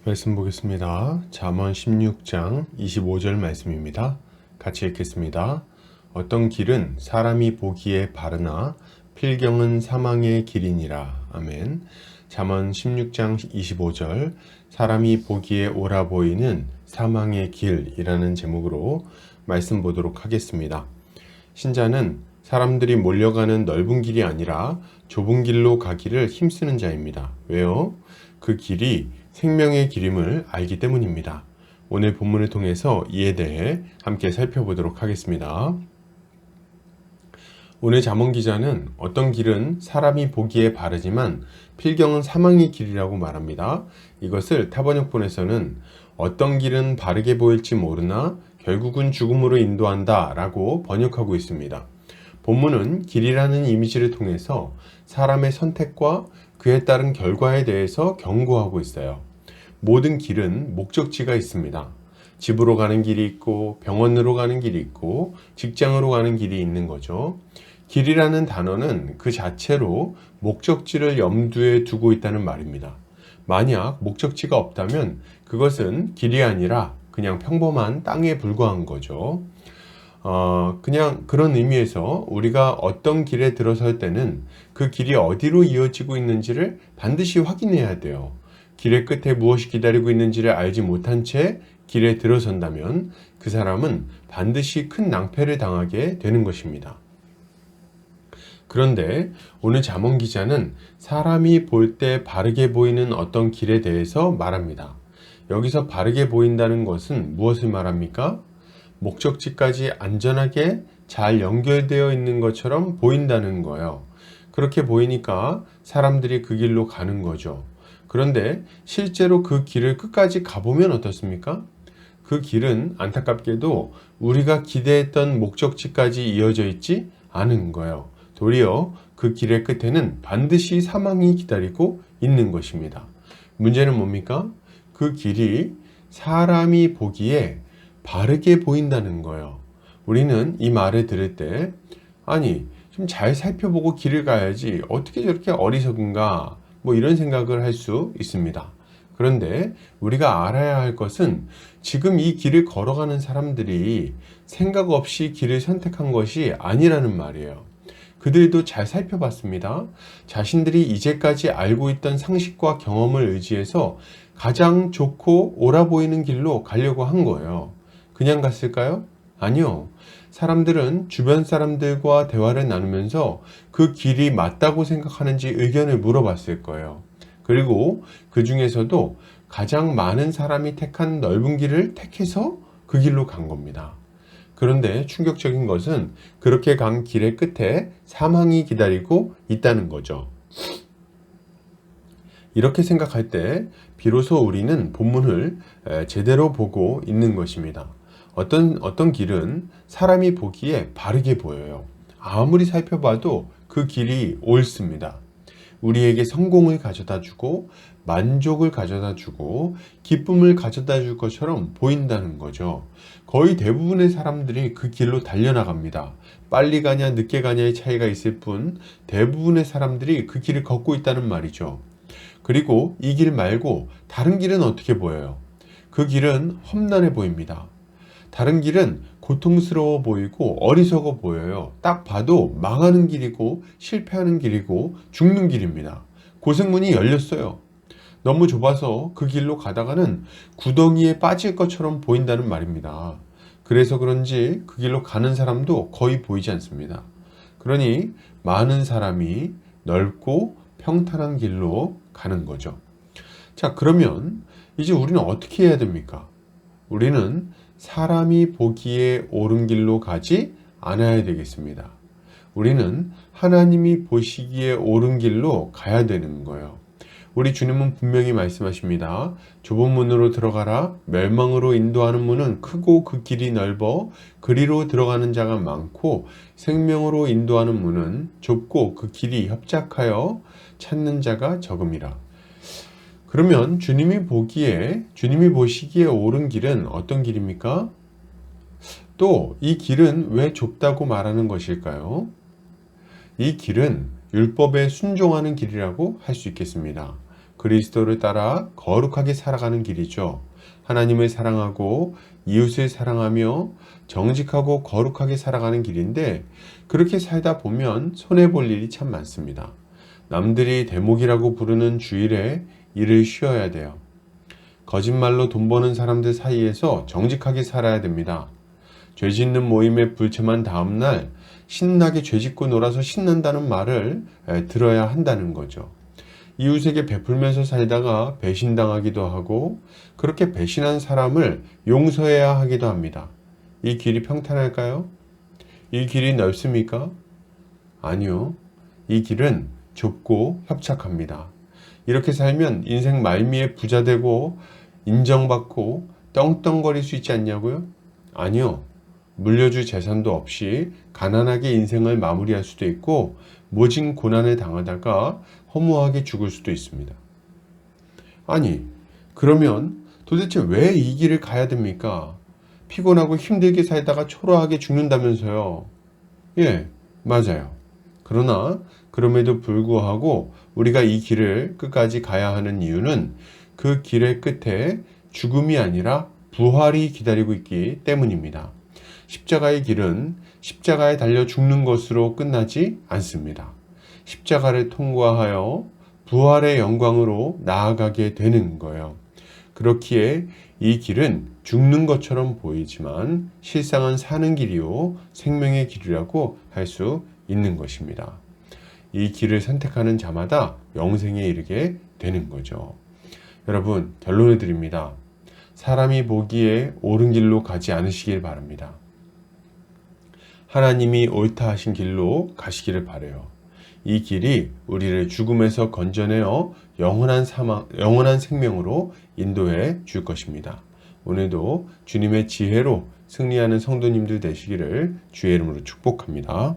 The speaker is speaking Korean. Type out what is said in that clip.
말씀 보겠습니다. 잠언 16장 25절 말씀입니다. 같이 읽겠습니다. 어떤 길은 사람이 보기에 바르나 필경은 사망의 길이니라. 아멘. 잠언 16장 25절 사람이 보기에 옳아 보이는 사망의 길이라는 제목으로 말씀 보도록 하겠습니다. 신자는 사람들이 몰려가는 넓은 길이 아니라 좁은 길로 가기를 힘쓰는 자입니다. 왜요? 그 길이 생명의 길임을 알기 때문입니다. 오늘 본문을 통해서 이에 대해 함께 살펴보도록 하겠습니다. 오늘 잠언 기자는 어떤 길은 사람이 보기에 바르지만 필경은 사망의 길이라고 말합니다. 이것을 타번역본에서는 어떤 길은 바르게 보일지 모르나 결국은 죽음으로 인도한다 라고 번역하고 있습니다. 본문은 길이라는 이미지를 통해서 사람의 선택과 그에 따른 결과에 대해서 경고하고 있어요. 모든 길은 목적지가 있습니다. 집으로 가는 길이 있고 병원으로 가는 길이 있고 직장으로 가는 길이 있는 거죠. 길이라는 단어는 그 자체로 목적지를 염두에 두고 있다는 말입니다. 만약 목적지가 없다면 그것은 길이 아니라 그냥 평범한 땅에 불과한 거죠. 그냥 그런 의미에서 우리가 어떤 길에 들어설 때는 그 길이 어디로 이어지고 있는지를 반드시 확인해야 돼요. 길의 끝에 무엇이 기다리고 있는지를 알지 못한 채 길에 들어선다면 그 사람은 반드시 큰 낭패를 당하게 되는 것입니다. 그런데 오늘 잠언 기자는 사람이 볼 때 바르게 보이는 어떤 길에 대해서 말합니다. 여기서 바르게 보인다는 것은 무엇을 말합니까? 목적지까지 안전하게 잘 연결되어 있는 것처럼 보인다는 거예요. 그렇게 보이니까 사람들이 그 길로 가는 거죠. 그런데 실제로 그 길을 끝까지 가보면 어떻습니까? 그 길은 안타깝게도 우리가 기대했던 목적지까지 이어져 있지 않은 거예요. 도리어 그 길의 끝에는 반드시 사망이 기다리고 있는 것입니다. 문제는 뭡니까? 그 길이 사람이 보기에 바르게 보인다는 거예요. 우리는 이 말을 들을 때 아니 좀 잘 살펴보고 길을 가야지 어떻게 저렇게 어리석은가 이런 생각을 할 수 있습니다. 그런데 우리가 알아야 할 것은 지금 이 길을 걸어가는 사람들이 생각 없이 길을 선택한 것이 아니라는 말이에요. 그들도 잘 살펴봤습니다. 자신들이 이제까지 알고 있던 상식과 경험을 의지해서 가장 좋고 옳아 보이는 길로 가려고 한 거예요. 그냥 갔을까요? 아니요. 사람들은 주변 사람들과 대화를 나누면서 그 길이 맞다고 생각하는지 의견을 물어봤을 거예요. 그리고 그 중에서도 가장 많은 사람이 택한 넓은 길을 택해서 그 길로 간 겁니다. 그런데 충격적인 것은 그렇게 간 길의 끝에 사망이 기다리고 있다는 거죠. 이렇게 생각할 때 비로소 우리는 본문을 제대로 보고 있는 것입니다. 어떤 길은 사람이 보기에 바르게 보여요. 아무리 살펴봐도 그 길이 옳습니다. 우리에게 성공을 가져다 주고 만족을 가져다 주고 기쁨을 가져다 줄 것처럼 보인다는 거죠. 거의 대부분의 사람들이 그 길로 달려나갑니다. 빨리 가냐 늦게 가냐의 차이가 있을 뿐 대부분의 사람들이 그 길을 걷고 있다는 말이죠. 그리고 이 길 말고 다른 길은 어떻게 보여요? 그 길은 험난해 보입니다. 다른 길은 고통스러워 보이고 어리석어 보여요. 딱 봐도 망하는 길이고 실패하는 길이고 죽는 길입니다. 고생문이 열렸어요. 너무 좁아서 그 길로 가다가는 구덩이에 빠질 것처럼 보인다는 말입니다. 그래서 그런지 그 길로 가는 사람도 거의 보이지 않습니다. 그러니 많은 사람이 넓고 평탄한 길로 가는 거죠. 자, 그러면 이제 우리는 어떻게 해야 됩니까? 우리는 사람이 보기에 옳은 길로 가지 않아야 되겠습니다. 우리는 하나님이 보시기에 옳은 길로 가야 되는 거예요. 우리 주님은 분명히 말씀하십니다. 좁은 문으로 들어가라. 멸망으로 인도하는 문은 크고 그 길이 넓어 그리로 들어가는 자가 많고 생명으로 인도하는 문은 좁고 그 길이 협착하여 찾는 자가 적음이라. 그러면 주님이 보시기에 옳은 길은 어떤 길입니까? 또 이 길은 왜 좁다고 말하는 것일까요? 이 길은 율법에 순종하는 길이라고 할 수 있겠습니다. 그리스도를 따라 거룩하게 살아가는 길이죠. 하나님을 사랑하고 이웃을 사랑하며 정직하고 거룩하게 살아가는 길인데 그렇게 살다 보면 손해볼 일이 참 많습니다. 남들이 대목이라고 부르는 주일에 일을 쉬어야 돼요. 거짓말로 돈 버는 사람들 사이에서 정직하게 살아야 됩니다. 죄 짓는 모임에 불참한 다음날 신나게 죄 짓고 놀아서 신난다는 말을 들어야 한다는 거죠. 이웃에게 베풀면서 살다가 배신당하기도 하고 그렇게 배신한 사람을 용서해야 하기도 합니다. 이 길이 평탄할까요? 이 길이 넓습니까? 아니요. 이 길은 좁고 협착합니다. 이렇게 살면 인생 말미에 부자 되고 인정받고 떵떵거릴 수 있지 않냐고요? 아니요. 물려줄 재산도 없이 가난하게 인생을 마무리할 수도 있고 모진 고난을 당하다가 허무하게 죽을 수도 있습니다. 아니, 그러면 도대체 왜 이 길을 가야 됩니까? 피곤하고 힘들게 살다가 초라하게 죽는다면서요. 예, 맞아요. 그러나 그럼에도 불구하고 우리가 이 길을 끝까지 가야 하는 이유는 그 길의 끝에 죽음이 아니라 부활이 기다리고 있기 때문입니다. 십자가의 길은 십자가에 달려 죽는 것으로 끝나지 않습니다. 십자가를 통과하여 부활의 영광으로 나아가게 되는 거예요. 그렇기에 이 길은 죽는 것처럼 보이지만 실상은 사는 길이요 생명의 길이라고 할 수 있는 것입니다. 이 길을 선택하는 자마다 영생에 이르게 되는 거죠. 여러분, 결론을 드립니다. 사람이 보기에 옳은 길로 가지 않으시길 바랍니다. 하나님이 옳다 하신 길로 가시기를 바라요. 이 길이 우리를 죽음에서 건져내어 영원한 생명으로 인도해 줄 것입니다. 오늘도 주님의 지혜로 승리하는 성도님들 되시기를 주의 이름으로 축복합니다.